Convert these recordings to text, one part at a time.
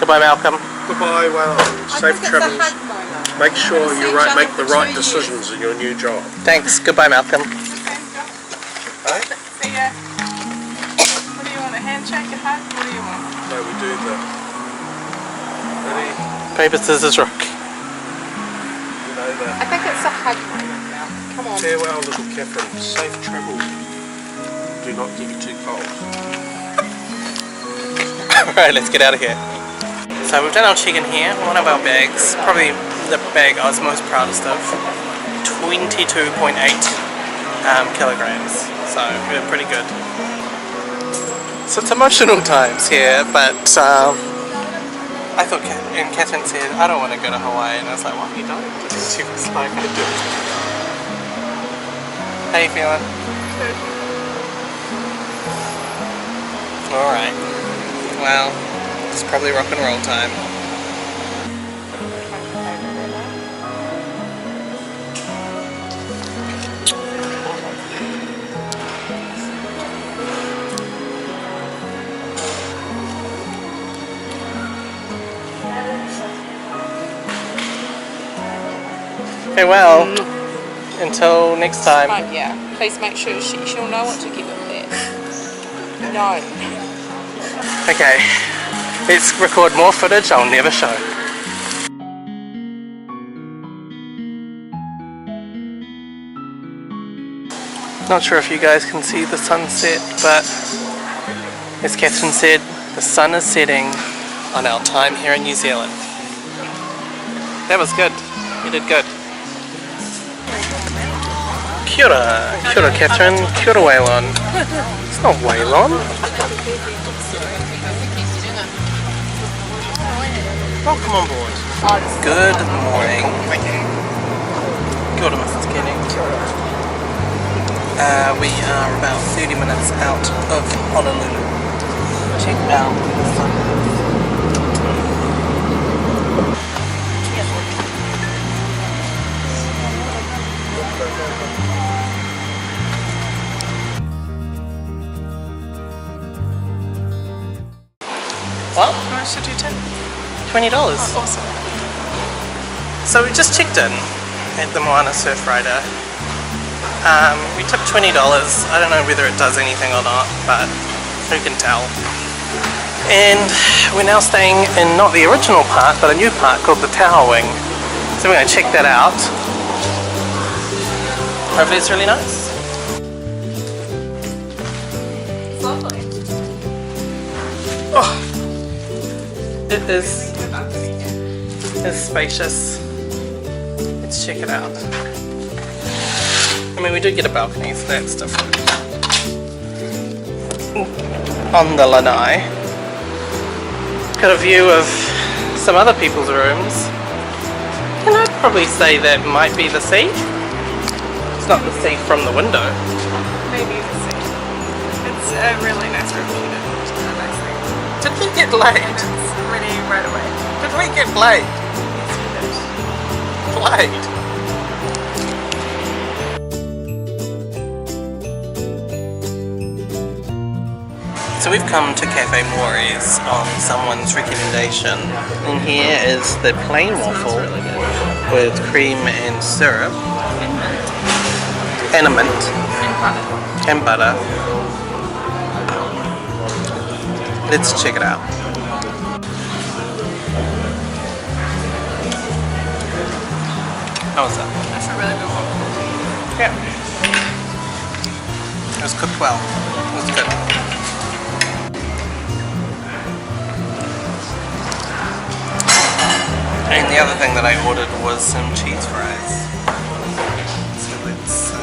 Goodbye, Malcolm. Goodbye, well, safe travels. Make sure you make the right decisions in your new job. Thanks. Goodbye, Malcolm. Hey? See ya. What do you want, a handshake, a hug? What do you want? No, we do the... Ready? Paper, scissors, rock. You know the... I think it's a hug moment now. Come on. Farewell, little Catherine. Safe travels. Do not get you too cold. Alright, let's get out of here. So we've done our check-in here. One of our bags, probably the bag I was most proudest of, 22.8 kilograms. So we're pretty good. So it's emotional times here, but I thought, and Catherine said, I don't want to go to Hawaii, and I was like, why you don't? She was like, I do. How you feeling? Good. Alright. Well, it's probably rock and roll time. Okay, well, until next time. Yeah, please make sure she'll know what to give it there. No. Okay, let's record more footage I'll never show. Not sure if you guys can see the sunset, but as Catherine said, the sun is setting on our time here in New Zealand. That was good. You did good. Kia ora. Kia ora, Catherine. Kia ora, Waylon. It's not Waylon. Welcome on board. Good morning. Kia ora, Mrs. Kenny. We are about 30 minutes out of Honolulu. Check out the sun. What? How much did you take? $20. Oh, awesome. So we just checked in at the Moana Surfrider. We took $20. I don't know whether it does anything or not, but who can tell. And we're now staying in not the original park, but a new park called the Tower Wing. So we're going to check that out. Hopefully it's really nice. It's lovely. Oh, it is spacious. Let's check it out. I mean, we do get a balcony, so that's different. On the lanai, got a view of some other people's rooms, and I'd probably say that might be the sea. It's not the sea from the window. Maybe the same. It's a really nice room. Did we get laid? It's ready right away. Did we get laid? Laid? So we've come to Cafe Morey's on someone's recommendation, and here is the plain waffle with cream and syrup and a mint and butter. Let's check it out. How was that? That's a really good one. Yeah. It was cooked well. It was good. And the other thing that I ordered was some cheese fries. So let's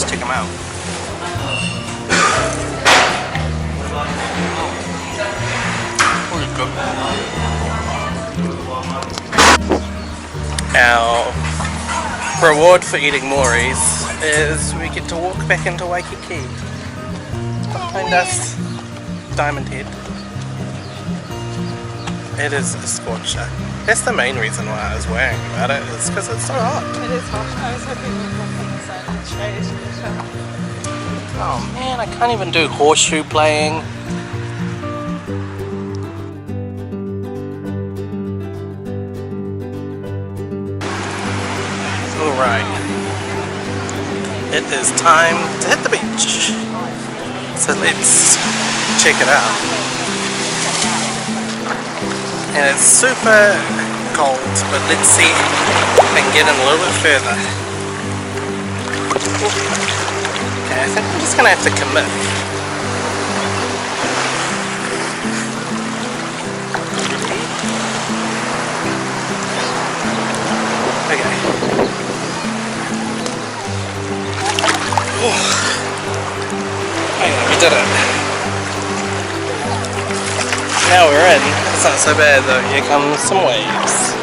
check them out. Really good. Our reward for eating Morey's is we get to walk back into Waikiki. Behind us, Diamond Head. It is a scorcher. That's the main reason why I was worrying about it, is because it's so hot. It is hot. I was hoping we'd walk on the side of the shade. Oh man, I can't even do horseshoe playing. Right. It is time to hit the beach. So let's check it out. And it's super cold, but let's see if I can get in a little bit further. Okay, I think I'm just gonna have to commit. Okay. Okay, we did it. Now we're in. It's not so bad though. Here comes some waves.